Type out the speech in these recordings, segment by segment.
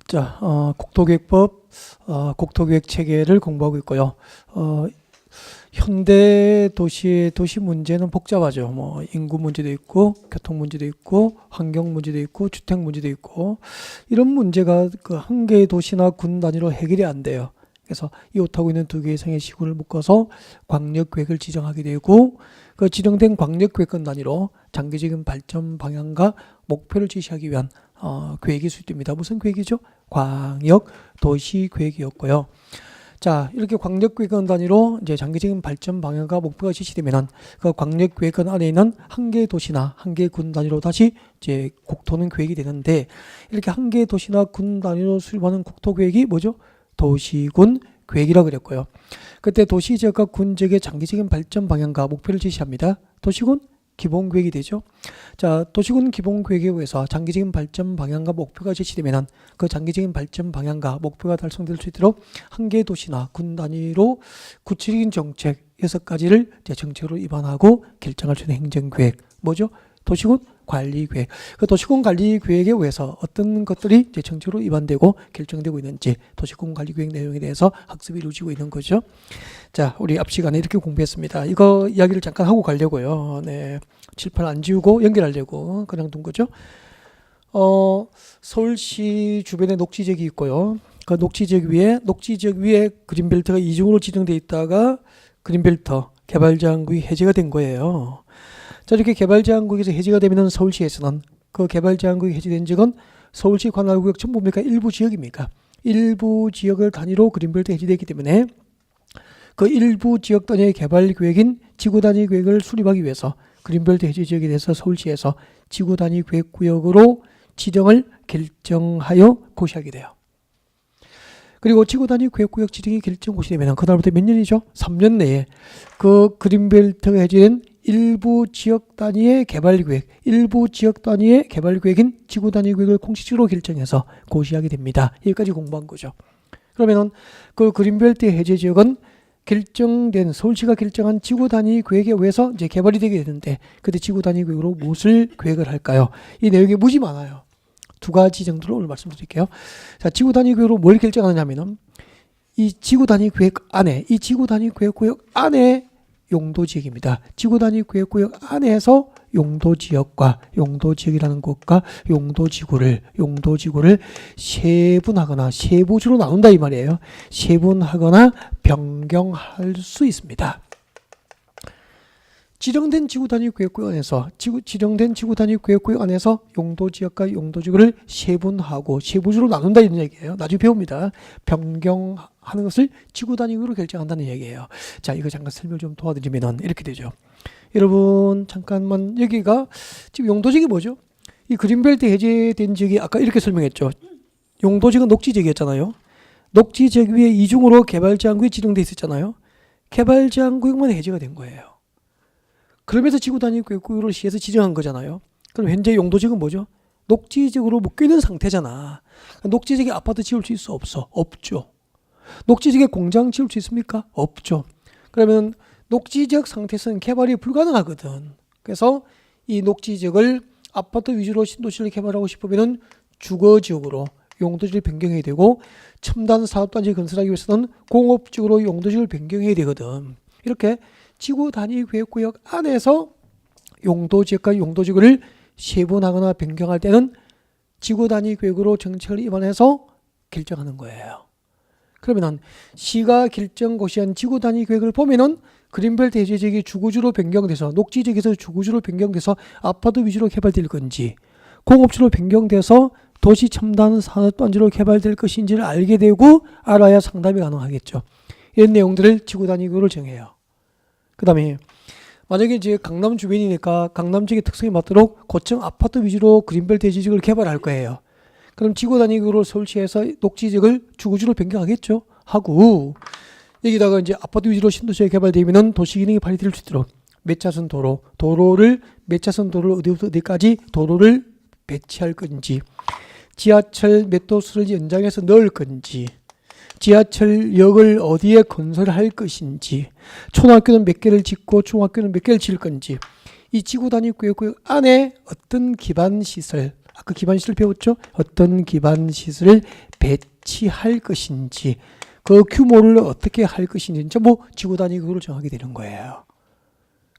자, 국토계획법, 국토계획 체계를 공부하고 있고요. 현대 도시의 도시 문제는 복잡하죠. 뭐 인구 문제도 있고, 교통 문제도 있고, 환경 문제도 있고, 주택 문제도 있고, 이런 문제가 그 한 개의 도시나 군 단위로 해결이 안 돼요. 그래서 이웃하고 있는 두 개의 성의 시구를 묶어서 광역계획을 지정하게 되고, 그 지정된 광역계획권 단위로 장기적인 발전 방향과 목표를 제시하기 위한 계획이 수립됩니다. 무슨 계획이죠? 광역 도시 계획이었고요. 자, 이렇게 광역계획권 단위로 이제 장기적인 발전 방향과 목표가 제시되면은 그 광역계획권 안에 있는 한 개의 도시나 한 개의 군 단위로 다시 이제 국토는 계획이 되는데, 이렇게 한 개의 도시나 군 단위로 수립하는 국토계획이 뭐죠? 도시군 계획이라고 그랬고요. 그때 도시 지역과 군 지역의 장기적인 발전 방향과 목표를 제시합니다. 도시군 기본계획이 되죠. 자, 도시군 기본계획에 의해서 장기적인 발전 방향과 목표가 제시되면 그 장기적인 발전 방향과 목표가 달성될 수 있도록 한 개의 도시나 군 단위로 구체적인 정책 6가지를 정책으로 입안하고 결정할 수 있는 행정계획, 뭐죠? 도시군 관리계획. 그 도시군 관리계획에 의해서 어떤 것들이 이제 정책으로 입안되고 결정되고 있는지 도시군 관리계획 내용에 대해서 학습이 이루어지고 있는 거죠. 자, 우리 앞 시간에 이렇게 공부했습니다. 이거 이야기를 잠깐 하고 가려고요. 네, 칠판 안 지우고 연결하려고 그냥 둔 거죠. 서울시 주변에 녹지지역이 있고요. 그 녹지지역 위에 그린벨트가 이중으로 지정되어 있다가 그린벨트 개발제한구역이 해제가 된 거예요. 자, 이렇게 개발제한구역에서 해제가 되면 서울시에서는 그 개발제한구역이 해제된 지역은 서울시 관할구역 전부입니까? 일부 지역입니까? 일부 지역을 단위로 그린벨트 해제되기 때문에 그 일부 지역 단위의 개발 계획인 지구 단위 계획을 수립하기 위해서 그린벨트 해제 지역에 대해서 서울시에서 지구 단위 계획 구역으로 지정을 결정하여 고시하게 돼요. 그리고 지구 단위 계획 구역 지정이 결정 고시되면 그다음부터 몇 년이죠? 3년 내에 그 그린벨트가 해제된 일부 지역 단위의 개발 계획, 일부 지역 단위의 개발 계획인 지구 단위 계획을 공식적으로 결정해서 고시하게 됩니다. 여기까지 공부한 거죠. 그러면은 그 그린벨트 해제 지역은 결정된 서울시가 결정한 지구 단위 계획에 의해서 이제 개발이 되게 되는데, 그때 지구 단위 계획으로 무엇을 계획을 할까요? 이 내용이 무지 많아요. 두 가지 정도로 오늘 말씀드릴게요. 자, 지구 단위 계획으로 뭘 결정하냐면은 이 지구 단위 계획 안에, 이 지구 단위 계획 구역 안에 용도지역입니다. 지구 단위 계획 구역 안에서 용도지역과 용도지역이라는 곳과 용도지구를 세분하거나 세부주로 나눈다 이 말이에요. 세분하거나 변경할 수 있습니다. 지정된 지구 단위 계획구역 안에서 지정된 지구 단위 계획구역 안에서 용도지역과 용도지구를 세분하고 세부주로 나눈다 이런 얘기예요. 나중에 배웁니다. 변경하는 것을 지구 단위로 결정한다는 얘기예요. 자, 이거 잠깐 설명 좀 도와드리면 이렇게 되죠. 여러분 잠깐만, 여기가 지금 용도지역이 뭐죠? 이 그린벨트 해제된 지역이 아까 이렇게 설명했죠. 용도지역은 녹지지역이었잖아요. 녹지지역 위에 이중으로 개발제한구역이 지정돼 있었잖아요. 개발제한구역만 해제가 된 거예요. 그러면서 지구 단위 계획구역으로 시에서 지정한 거잖아요. 그럼 현재 용도지역은 뭐죠? 녹지지역으로 묶여있는 상태잖아. 녹지지역에 아파트 지을 수 있어? 없어? 없죠. 녹지지역에 공장 지을 수 있습니까? 없죠. 그러면 녹지지역 상태에서는 개발이 불가능하거든. 그래서 이 녹지지역을 아파트 위주로 신도시를 개발하고 싶으면 주거지역으로 용도지를 변경해야 되고, 첨단 사업단지 건설하기 위해서는 공업지역으로 용도지를 변경해야 되거든. 이렇게 지구 단위 계획구역 안에서 용도지역과 용도지구를 세분하거나 변경할 때는 지구 단위 계획으로 정책을 입안해서 결정하는 거예요. 그러면은 시가 결정 고시한 지구 단위 계획을 보면은 그린벨트 해제 지역이 주거지로 변경돼서 녹지지역에서 주거지로 변경돼서 아파트 위주로 개발될 건지, 공업지로 변경돼서 도시 첨단 산업단지로 개발될 것인지를 알게 되고 알아야 상담이 가능하겠죠. 이런 내용들을 지구 단위 계획으로 정해요. 그 다음에 만약에 이제 강남 주변이니까 강남 지역의 특성에 맞도록 고층 아파트 위주로 그린벨트 해제 지역을 개발할 거예요. 그럼 지구 단위 계획으로 서울시에서 녹지지역을 주거지로 변경하겠죠. 하고 여기다가 이제 아파트 위주로 신도시가 개발되면은 도시 기능이 발휘될 수 있도록 몇 차선 도로를 몇 차선 도로를 어디부터 어디까지 도로를 배치할 건지, 지하철 몇 도수를 연장해서 넣을 건지, 지하철역을 어디에 건설할 것인지, 초등학교는 몇 개를 짓고 중학교는 몇 개를 지을 건지, 이 지구 단위 계획구역 안에 어떤 기반 시설, 아까 기반시설 배웠죠? 어떤 기반시설을 배치할 것인지 그 규모를 어떻게 할 것인지 뭐 지구 단위 계획을 정하게 되는 거예요.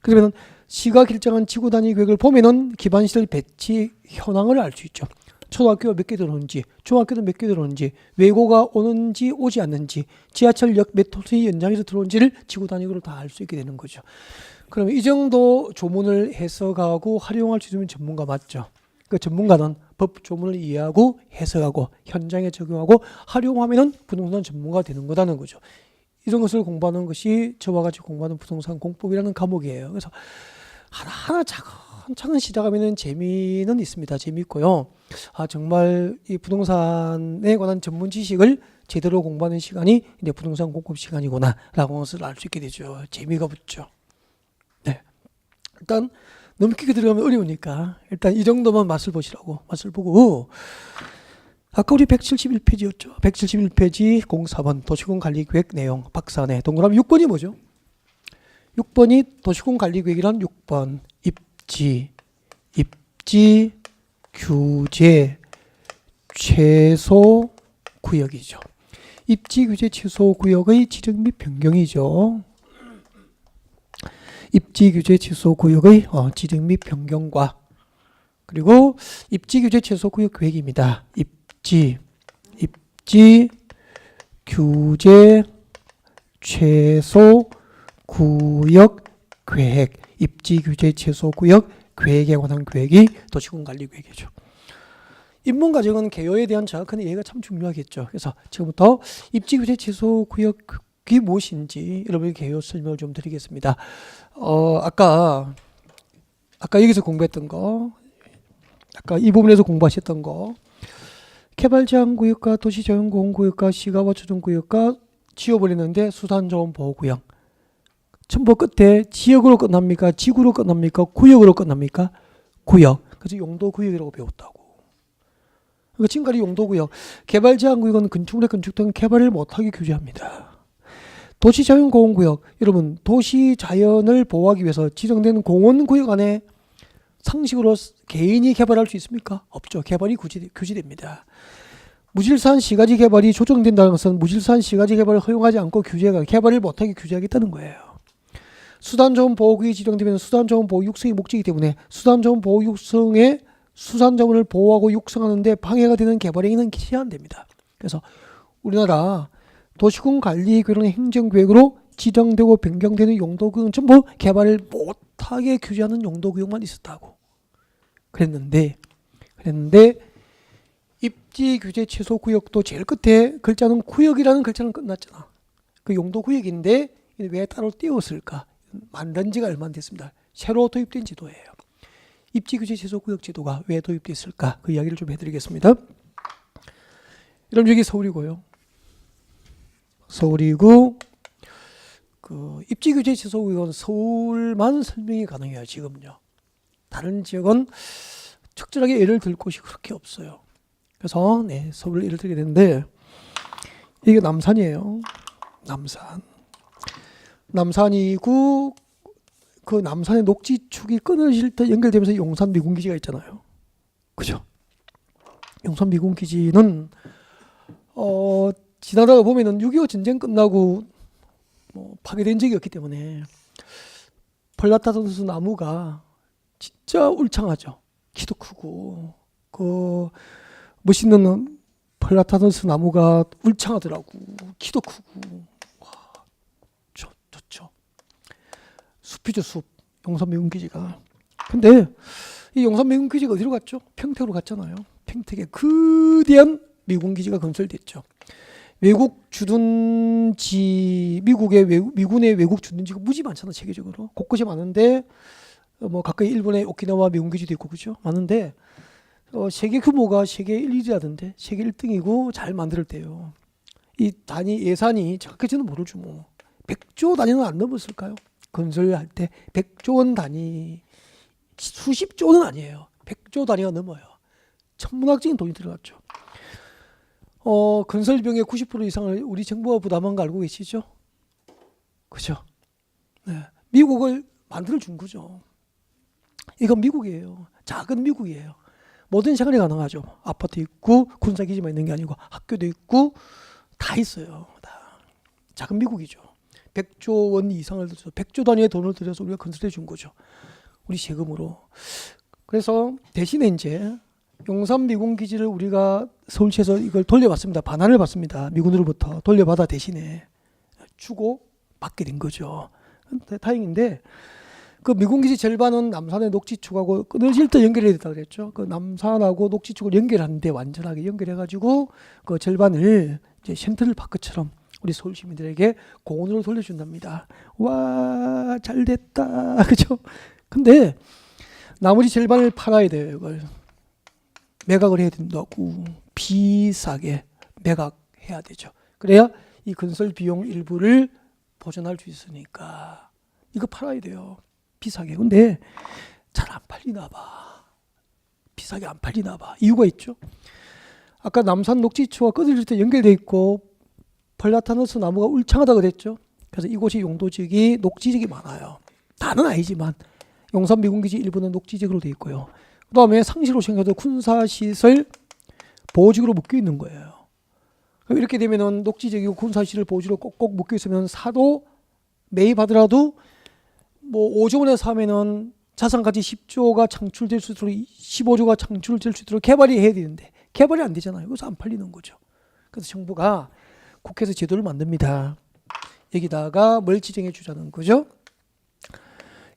그러면 시가 결정한 지구 단위 계획을 보면은 기반시설 배치 현황을 알 수 있죠. 초등학교가 몇 개 들어오는지, 중학교는 몇 개 들어오는지, 외고가 오는지 오지 않는지, 지하철역 몇 호선이 연장해서 들어온지를 지구 단위로 다 알 수 있게 되는 거죠. 그러면 이 정도 조문을 해석하고 활용할 수 있는 전문가 맞죠? 그 전문가는 법 조문을 이해하고 해석하고 현장에 적용하고 활용하면은 부동산 전문가가 되는 거다는 거죠. 이런 것을 공부하는 것이 저와 같이 공부하는 부동산 공법이라는 과목이에요. 그래서 하나하나 차근차근 시작하면 재미는 있습니다. 재미있고요. 정말 이 부동산에 관한 전문 지식을 제대로 공부하는 시간이 이제 부동산 공법 시간이구나라고 것을 알 수 있게 되죠. 재미가 붙죠. 네. 일단 너무 깊게 들어가면 어려우니까 일단 이 정도만 맛을 보시라고 맛을 보고 아까 우리 171페이지였죠. 171페이지 04번 도시군관리계획 내용 박사네 동그라미 6번이 뭐죠? 6번이 도시군관리계획이란 6번 입지 규제 최소 구역이죠. 입지 규제 최소 구역의 지정 및 변경이죠. 입지 규제 최소 구역의 지정 및 변경과 그리고 입지 규제 최소 구역 계획입니다. 입지 규제 최소 구역 계획 입지 규제 최소 구역 계획에 관한 계획이 도시군관리계획이죠. 입문과정은 개요에 대한 정확한 이해가 참 중요하겠죠. 그래서 지금부터 입지 규제 최소 구역이 무엇인지 여러분의 개요 설명을 좀 드리겠습니다. 아까 여기서 공부했던 거, 아까 이 부분에서 공부하셨던 거, 개발제한구역과 도시자연보호구역과 시가와 조정구역과 지워버리는데 수산자원보호구역. 첨부 끝에 지역으로 끝납니까? 지구로 끝납니까? 구역으로 끝납니까? 구역. 그래서 용도구역이라고 배웠다고. 그러니까 지금까지 용도구역. 개발제한구역은 건축물의 건축 등 개발을 못하게 규제합니다. 도시자연공원구역. 여러분 도시자연을 보호하기 위해서 지정된 공원구역 안에 상식으로 개인이 개발할 수 있습니까? 없죠. 개발이 규제됩니다. 무질서한 시가지 개발이 조정된다는 것은 무질서한 시가지 개발을 허용하지 않고 개발을 못하게 규제하겠다는 거예요. 수산자원보호구역이 지정되면 수산자원보호 육성이 목적이기 때문에 수산자원보호 육성의 수산자원을 보호하고 육성하는 데 방해가 되는 개발행위는 제한됩니다. 그래서 우리나라 도시군관리계획은 행정계획으로 지정되고 변경되는 용도구역은 전부 개발을 못하게 규제하는 용도구역만 있었다고 그랬는데 입지규제 최소구역도 제일 끝에 글자는 구역이라는 글자는 끝났잖아. 그 용도구역인데 왜 따로 띄웠을까? 만든 지가 얼마 안 됐습니다. 새로 도입된 지도예요. 입지규제 최소구역 지도가 왜 도입됐을까? 그 이야기를 좀 해드리겠습니다. 여러분 여기 서울이고요. 서울이고 그 입지규제 최소구역은 서울만 설명이 가능해요. 지금요. 다른 지역은 적절하게 예를 들 곳이 그렇게 없어요. 그래서 서울을 예를 들게 되는데 이게 남산이에요. 남산이고 그 남산의 녹지축이 끊어질 때 연결되면서 용산 미군기지가 있잖아요. 그죠? 용산 미군기지는 지나다가 보면은 6.25 전쟁 끝나고 파괴된 적이 없기 때문에 펄라타돈스 나무가 진짜 울창하죠. 키도 크고 그 멋있는 펄라타돈스 나무가 울창하더라고. 키도 크고 와, 좋죠. 숲이죠, 숲. 용산 미군기지가. 근데 이 용산 미군기지가 어디로 갔죠? 평택으로 갔잖아요. 평택에 거대한 미군기지가 건설됐죠. 외국 주둔지 미군의 외국 주둔지가 무지 많잖아. 세계적으로 곳곳이 많은데 가까이 일본의 오키나와 미군기지도 있고 그죠? 많은데 세계 규모가 세계 1위라던데 세계 1등이고 잘 만들었대요. 이 단위 예산이 정확히는 모르죠. 100조 단위는 안 넘었을까요? 건설할 때 100조 원 단위, 수십조는 아니에요. 100조 단위가 넘어요. 천문학적인 돈이 들어갔죠. 건설 비용의 90% 이상을 우리 정부가 부담한 거 알고 계시죠? 그죠? 네. 미국을 만들어준 거죠. 이건 미국이에요. 작은 미국이에요. 모든 생활이 가능하죠. 아파트 있고 군사기지만 있는 게 아니고 학교도 있고 다 있어요. 다. 작은 미국이죠. 100조 원 이상을 들여서 100조 단위의 돈을 들여서 우리가 건설해 준 거죠. 우리 세금으로. 그래서 대신에 이제 용산 미군 기지를 우리가 서울시에서 이걸 돌려받습니다. 반환을 받습니다. 미군으로부터 돌려받아 대신에 주고 받게 된 거죠. 다행인데 그 미군 기지 절반은 남산의 녹지축하고 끊어질 때 연결해야 됐다 그랬죠. 그 남산하고 녹지축을 연결하는데 완전하게 연결해가지고 그 절반을 이제 센트럴파크처럼 우리 서울 시민들에게 공원으로 돌려준답니다. 와, 잘 됐다. 그죠? 근데 나머지 절반을 팔아야 돼요. 이걸 매각을 해야 된다고. 비싸게 매각해야 되죠. 그래야 이 건설 비용 일부를 보전할 수 있으니까 이거 팔아야 돼요. 비싸게. 근데 잘 안 팔리나 봐. 비싸게 안 팔리나 봐. 이유가 있죠. 아까 남산 녹지초가 끊어질 때 연결돼 있고 플라타너스 나무가 울창하다 그랬죠. 그래서 이곳이 용도지역이 녹지지역이 많아요. 다는 아니지만 용산 미군기지 일부는 녹지지역으로 돼 있고요. 그 다음에 상시로 생겨도 군사시설 보호지역으로 묶여 있는 거예요. 이렇게 되면은 녹지지역이고 군사시설 보호지역으로 꼭꼭 묶여 있으면 사도 매입하더라도 뭐 5조 원에 사면은 자산가치 10조가 창출될 수 있도록 15조가 창출될 수 있도록 개발이 해야 되는데 개발이 안 되잖아요. 그래서 안 팔리는 거죠. 그래서 정부가 국회에서 제도를 만듭니다. 여기다가 뭘 지정해 주자는 거죠?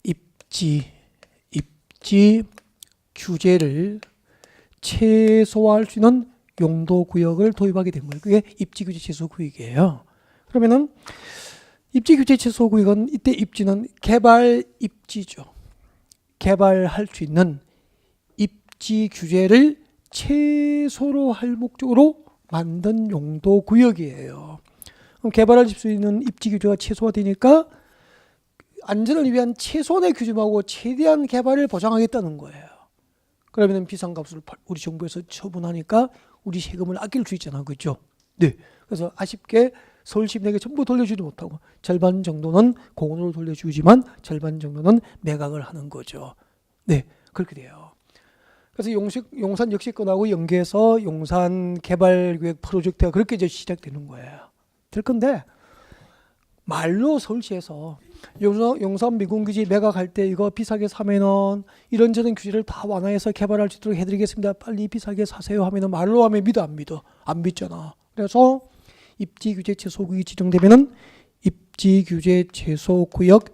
입지 규제를 최소화할 수 있는 용도구역을 도입하게 된 거예요. 그게 입지규제 최소구역이에요. 그러면은 입지규제 최소구역은 이때 입지는 개발 입지죠. 개발할 수 있는 입지 규제를 최소로 할 목적으로 만든 용도구역이에요. 그럼 개발할 수 있는 입지 규제가 최소화되니까 안전을 위한 최소한의 규제하고 최대한 개발을 보장하겠다는 거예요. 그러면 비상값을 우리 정부에서 처분하니까 우리 세금을 아낄 수 있잖아. 그렇죠? 네. 그래서 아쉽게 서울시민에게 전부 돌려주지 못하고 절반 정도는 공원으로 돌려주지만 절반 정도는 매각을 하는 거죠. 네. 그렇게 돼요. 그래서 용산 역시권하고 연계해서 용산 개발계획 프로젝트가 그렇게 이제 시작되는 거예요. 될 건데 말로 서울시에서 용산 미군기지 매각할 때 이거 비싸게 사면은 이런저런 규제를 다 완화해서 개발할 수 있도록 해드리겠습니다. 빨리 비싸게 사세요 하면은 말로 하면 믿어 안 믿어? 안 믿잖아. 그래서 입지규제 최소구역이 지정되면은 입지규제 최소구역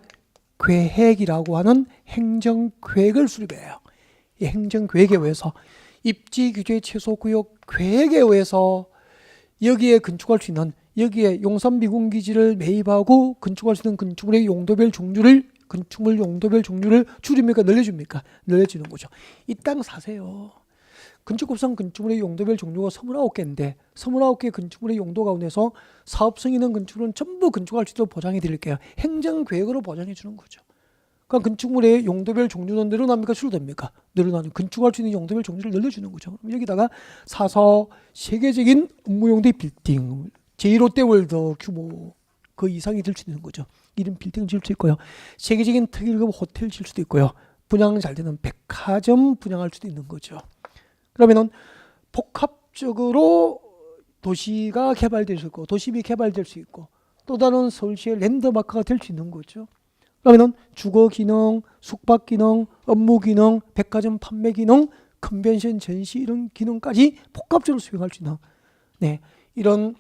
계획이라고 하는 행정계획을 수립해요. 이 행정계획에 의해서 입지규제 최소구역 계획에 의해서 여기에 건축할 수 있는 여기에 용산 미군기지를 매입하고 건축할 수 있는 건축물의 용도별 종류를 건축물 용도별 종류를 줄입니까? 늘려줍니까? 늘려주는 거죠. 이 땅 사세요. 건축법상 건축물의 용도별 종류가 29개인데 29개 건축물의 용도 가운데서 사업성 있는 건축물은 전부 건축할 수 있도록 보장해 드릴게요. 행정계획으로 보장해 주는 거죠. 그러니까 건축물의 용도별 종류는 늘어납니까? 줄어듭니까? 늘어나는 건축할 수 있는 용도별 종류를 늘려주는 거죠. 그럼 여기다가 사서 세계적인 업무용도의 빌딩 제1롯데월드 규모 그 이상이 될 수 있는 거죠. 이런 빌딩 지을 수 있고요. 세계적인 특일급 호텔 지을 수도 있고요. 분양 잘 되는 백화점 분양할 수도 있는 거죠. 그러면은 복합적으로 도시가 개발될 수 있고 도심이 개발될 수 있고 또 다른 서울시의 랜드마크가 될 수 있는 거죠. 그러면은 주거 기능, 숙박 기능, 업무 기능, 백화점 판매 기능, 컨벤션 전시 이런 기능까지 복합적으로 수행할 수 있는 이런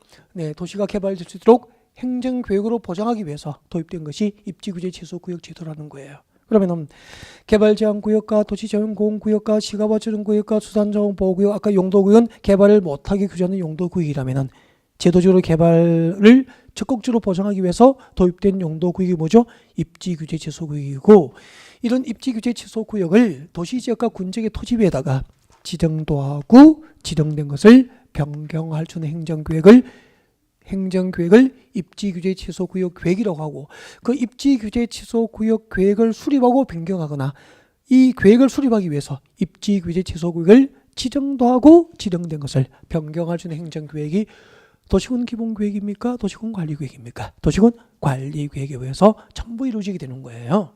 도시가 개발될 수 있도록 행정계획으로 보장하기 위해서 도입된 것이 입지규제 최소구역 제도라는 거예요. 그러면 개발제한구역과 도시자원공원구역과 시가버처정구역과 수산자원보호구역 아까 용도구역은 개발을 못하게 규제하는 용도구역이라면 제도적으로 개발을 적극적으로 보장하기 위해서 도입된 용도구역이 뭐죠? 입지규제 최소구역이고 이런 입지규제 최소구역을 도시지역과 군지역의 토지위에다가 지정도 하고 지정된 것을 변경할 수 있는 행정계획을 입지규제 최소구역 계획이라고 하고 그 입지규제 최소구역 계획을 수립하고 변경하거나 이 계획을 수립하기 위해서 입지규제 최소구역을 지정도 하고 지정된 것을 변경할 수 있는 행정계획이 도시군 기본계획입니까? 도시군 관리계획입니까? 도시군 관리계획에 의해서 전부 이루어지게 되는 거예요.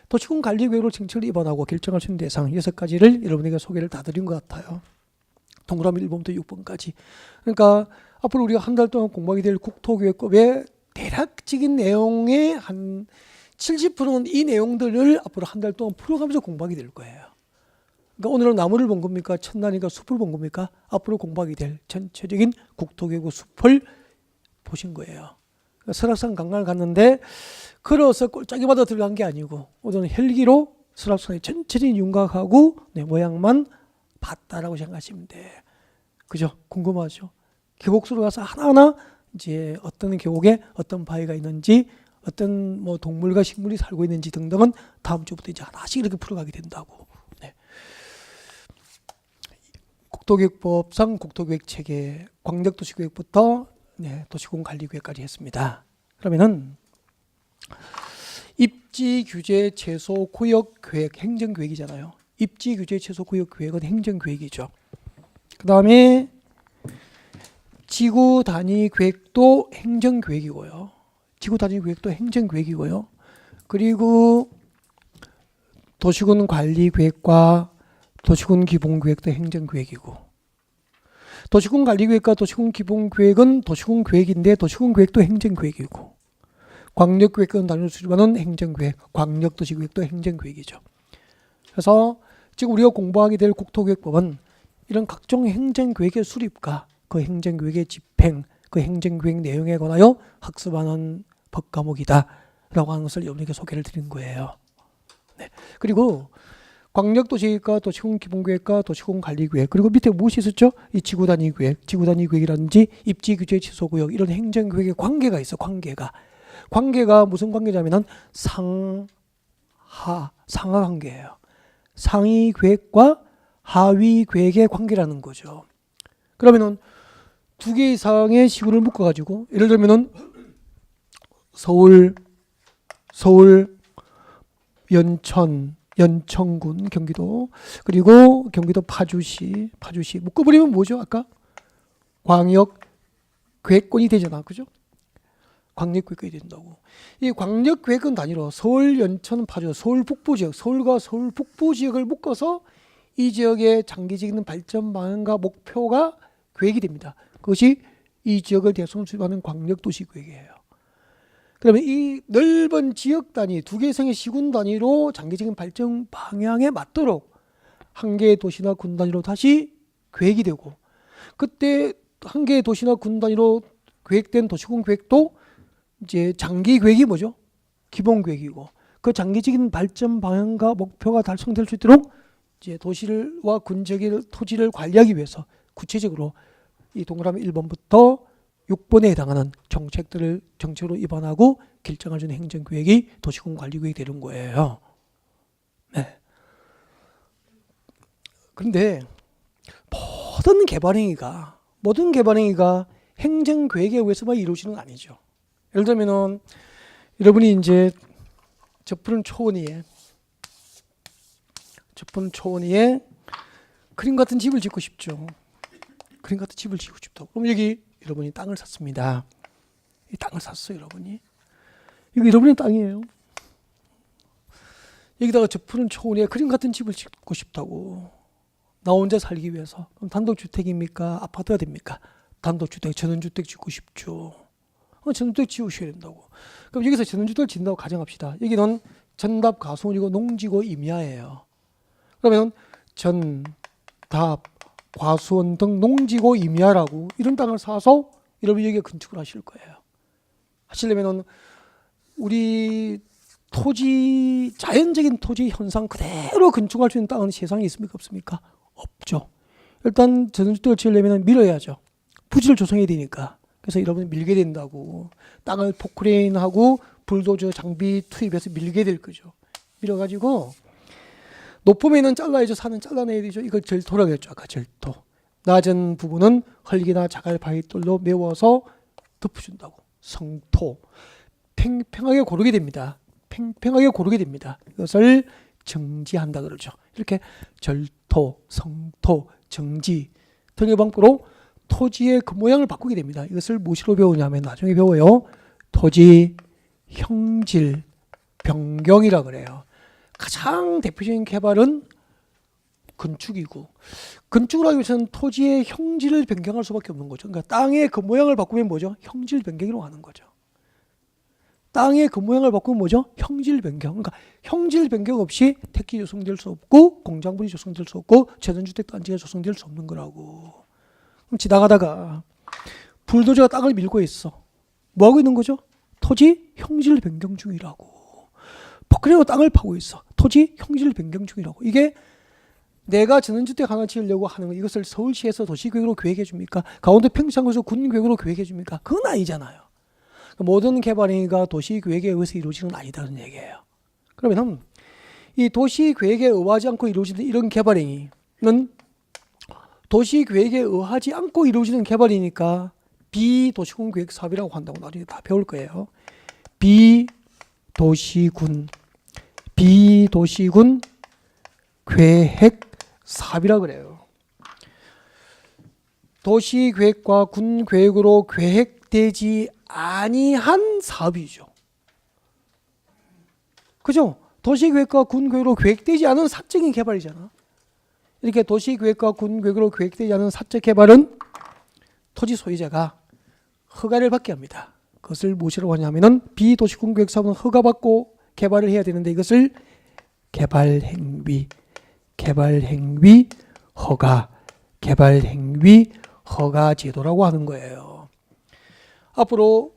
도시군 관리계획으로 정책을 입안하고 결정할 수 있는 대상 6가지를 여러분에게 소개를 다 드린 것 같아요. 동그라미 1번부터 6번까지. 그러니까 앞으로 우리가 한 달 동안 공부하게 될 국토교육법의 대략적인 내용의 한 70%는 이 내용들을 앞으로 한 달 동안 풀어가면서 공부하게 될 거예요. 그러니까 오늘은 나무를 본 겁니까? 첫날이니까 숲을 본 겁니까? 앞으로 공부하게 될 전체적인 국토교육 숲을 보신 거예요. 그러니까 설악산 관광을 갔는데 걸어서 꼴짝이마다 들어간 게 아니고 오늘은 헬기로 설악산의 전체적인 윤곽하고 모양만 봤다라고 생각하시면 돼. 그죠? 궁금하죠? 계곡수로 가서 하나하나 이제 어떤 계곡에 어떤 바위가 있는지 어떤 뭐 동물과 식물이 살고 있는지 등등은 다음 주부터 이제 하나씩 이렇게 풀어가게 된다고. 네. 국토교육법상 국토교육체계, 광역도시계획부터 도시군관리계획까지 했습니다. 그러면은 입지규제 최소 구역계획 행정계획이잖아요. 입지규제 최소 구역계획은 행정계획이죠. 그 다음에 지구단위계획도 행정계획이고요. 지구단위계획도 행정계획이고요. 그리고 도시군관리계획과 도시군기본계획도 행정계획이고, 도시군관리계획과 도시군기본계획은 도시군계획인데 도시군계획도 행정계획이고, 광역계획권 단위로 수립하는 행정계획, 광역도시계획도 행정계획이죠. 그래서 지금 우리가 공부하게 될 국토교육법은 이런 각종 행정계획의 수립과 그 행정계획의 집행, 그 행정계획 내용에 관하여 학습하는 법과목이다 라고 하는 것을 여러분에게 소개를 드린 거예요. 네. 그리고 광역도시계획과 도시군기본계획과 도시군관리계획, 그리고 밑에 무엇이 있었죠? 이 지구단위계획, 지구단위계획이라든지 입지규제 취소구역, 이런 행정계획의 관계가 있어. 관계가 무슨 관계냐면은 상하 관계예요. 상위 계획과 하위 계획의 관계라는 거죠. 그러면은 두 개 이상의 시군을 묶어가지고, 예를 들면은 서울, 연천군, 경기도, 그리고 경기도 파주시 묶어버리면 뭐죠? 아까 광역계획권이 되잖아, 그죠? 광역계획이 된다고. 이 광역계획권 단위로 서울, 연천, 파주, 서울 북부 지역, 서울과 서울 북부 지역을 묶어서 이 지역의 장기적인 발전 방향과 목표가 계획이 됩니다. 그것이 이 지역을 대상으로 수립하는 광역도시계획이에요. 그러면 이 넓은 지역 단위, 두 개 이상의 시군 단위로 장기적인 발전 방향에 맞도록 한 개의 도시나 군 단위로 다시 계획이 되고, 그때 한 개의 도시나 군 단위로 계획된 도시군 계획도 이제 장기 계획이 뭐죠? 기본 계획이고, 그 장기적인 발전 방향과 목표가 달성될 수 있도록 이제 도시와 군 지역의 토지를 관리하기 위해서 구체적으로 이 동그라미 1번부터 6번에 해당하는 정책으로 입안하고 결정할 수 있는 행정계획이 도시군 관리계획이 되는 거예요. 네. 그런데 모든 개발행위가 행정계획에 의해서만 이루어지는 건 아니죠. 예를 들면은 여러분이 이제 저 푸른 초원위에 그림 같은 집을 짓고 싶죠. 그림 같은 집을 짓고 싶다고. 그럼 여기 여러분이 땅을 샀습니다. 이 땅을 샀어요, 여러분이. 이거 여러분의 땅이에요. 여기다가 저 푸른 초원에 그림 같은 집을 짓고 싶다고. 나 혼자 살기 위해서. 그럼 단독주택입니까? 아파트가 됩니까? 단독주택, 전원주택 짓고 싶죠. 전원주택 지으셔야 된다고. 그럼 여기서 전원주택을 짓는다고 가정합시다. 여기는 전답, 가수원이고 농지고 임야예요. 그러면 전답, 과수원 등 농지고 임야라고 이런 땅을 사서 여러분이 여기에 건축을 하실 거예요. 하시려면은 우리 자연적인 토지 현상 그대로 건축할 수 있는 땅은 세상에 있습니까? 없습니까? 없죠. 일단 전원주택을 지으려면 밀어야죠. 부지를 조성해야 되니까. 그래서 여러분이 밀게 된다고. 땅을 포크레인하고 불도저 장비 투입해서 밀게 될 거죠. 밀어가지고 높음에는 잘라야죠. 산은 잘라내야 되죠. 이걸 절토라고 했죠. 아까 절토. 낮은 부분은 흙이나 자갈 바위돌로 메워서 덮어준다고. 성토. 팽팽하게 고르게 됩니다. 이것을 정지한다 그러죠. 이렇게 절토, 성토, 정지 등의 방법으로 토지의 그 모양을 바꾸게 됩니다. 이것을 무엇으로 배우냐면 나중에 배워요. 토지 형질 변경이라 그래요. 가장 대표적인 개발은 건축이고, 건축을 하기 위해서는 토지의 형질을 변경할 수밖에 없는 거죠. 그러니까 땅의 겉모양을 바꾸면 뭐죠? 형질 변경으로 하는 거죠. 땅의 겉모양을 바꾸면 뭐죠? 형질 변경. 그러니까 형질 변경 없이 택지 조성될 수 없고, 공장분이 조성될 수 없고, 재건주택 단지가 조성될 수 없는 거라고. 그럼 지나가다가 불도저가 땅을 밀고 있어. 뭐 하고 있는 거죠? 토지 형질 변경 중이라고. 포크레인으로 땅을 파고 있어. 토지 형질 변경 중이라고. 이게 내가 전원주택 하나 지으려고 하는 거, 이것을 서울시에서 도시계획으로 계획해 줍니까? 강원도 평창에서 군계획으로 계획해 줍니까? 그건 아니잖아요. 모든 개발행위가 도시계획에 의해서 이루어지는 건 아니다는 얘기예요. 그러면 이 도시계획에 의하지 않고 이루어지는 이런 개발행위는 도시계획에 의하지 않고 이루어지는 개발이니까 비도시군 계획 사업이라고 한다고 나중에 다 배울 거예요. 비도시군 계획 사업이라 그래요. 도시계획과 군계획으로 계획되지 아니한 사업이죠. 그죠? 도시계획과 군계획으로 계획되지 않은 사적인 개발이잖아. 이렇게 도시계획과 군계획으로 계획되지 않은 사적 개발은 토지 소유자가 허가를 받게 합니다. 그것을 무엇이라고 하냐면은 비도시군 계획 사업은 허가받고 개발을 해야 되는데 이것을 개발행위 허가 제도라고 하는 거예요. 앞으로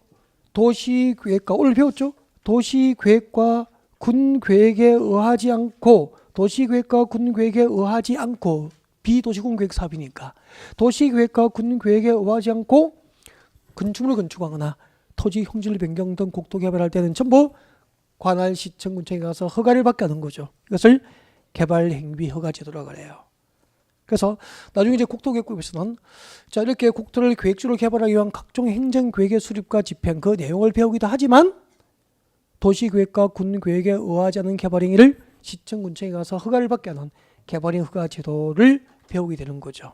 도시계획과 오늘 배웠죠? 도시계획과 군계획에 의하지 않고 비도시군 계획 사업이니까 도시계획과 군계획에 의하지 않고 건축물을 건축하거나 토지 형질 변경 등 국토 개발할 때는 전부 관할 시청 군청에 가서 허가를 받게 하는 거죠. 이것을 개발행위 허가 제도라고 그래요. 그래서 나중에 이제 국토계획법에서는 자 이렇게 국토를 계획적으로 개발하기 위한 각종 행정계획의 수립과 집행 그 내용을 배우기도 하지만 도시계획과 군계획에 의하지 않은 개발행위를 시청군청에 가서 허가를 받게 하는 개발행 허가 제도를 배우게 되는 거죠.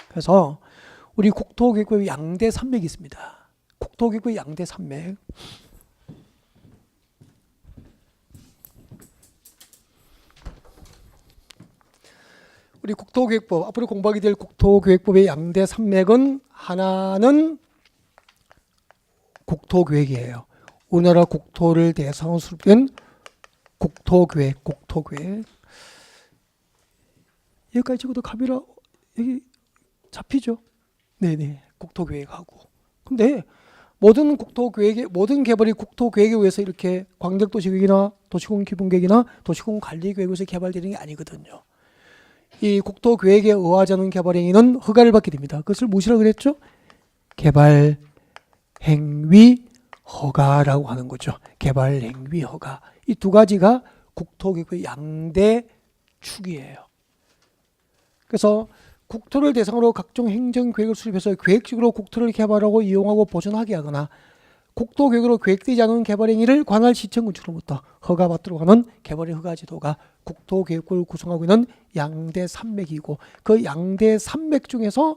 그래서 우리 국토계획법의 양대 산맥이 있습니다. 국토계획법의 양대 산맥. 우리 국토계획법, 앞으로 공부하게 될 국토계획법의 양대 산맥은 하나는 국토계획이에요. 우리나라 국토를 대상으로 수립된 국토계획. 여기까지 찍어도 카메라 여기 잡히죠? 네네, 국토계획하고. 근데 모든 개발이 국토계획에 의해서 이렇게 광역도시계획이나 도시공기본계획이나 도시공관리계획에 의해서 개발되는 게 아니거든요. 이 국토계획에 의하지 않은 개발행위는 허가를 받게 됩니다. 그것을 무엇이라고 그랬죠? 개발행위 허가라고 하는 거죠. 개발행위 허가. 이 두 가지가 국토계획의 양대 축이에요. 그래서 국토를 대상으로 각종 행정계획을 수립해서 계획적으로 국토를 개발하고 이용하고 보존하게 하거나 국토계획으로 계획되지 않은 개발행위를 관할 시청군청으로부터 허가받도록 하는 개발의 허가 제도가 국토계획법을 구성하고 있는 양대 산맥이고 그 양대 산맥 중에서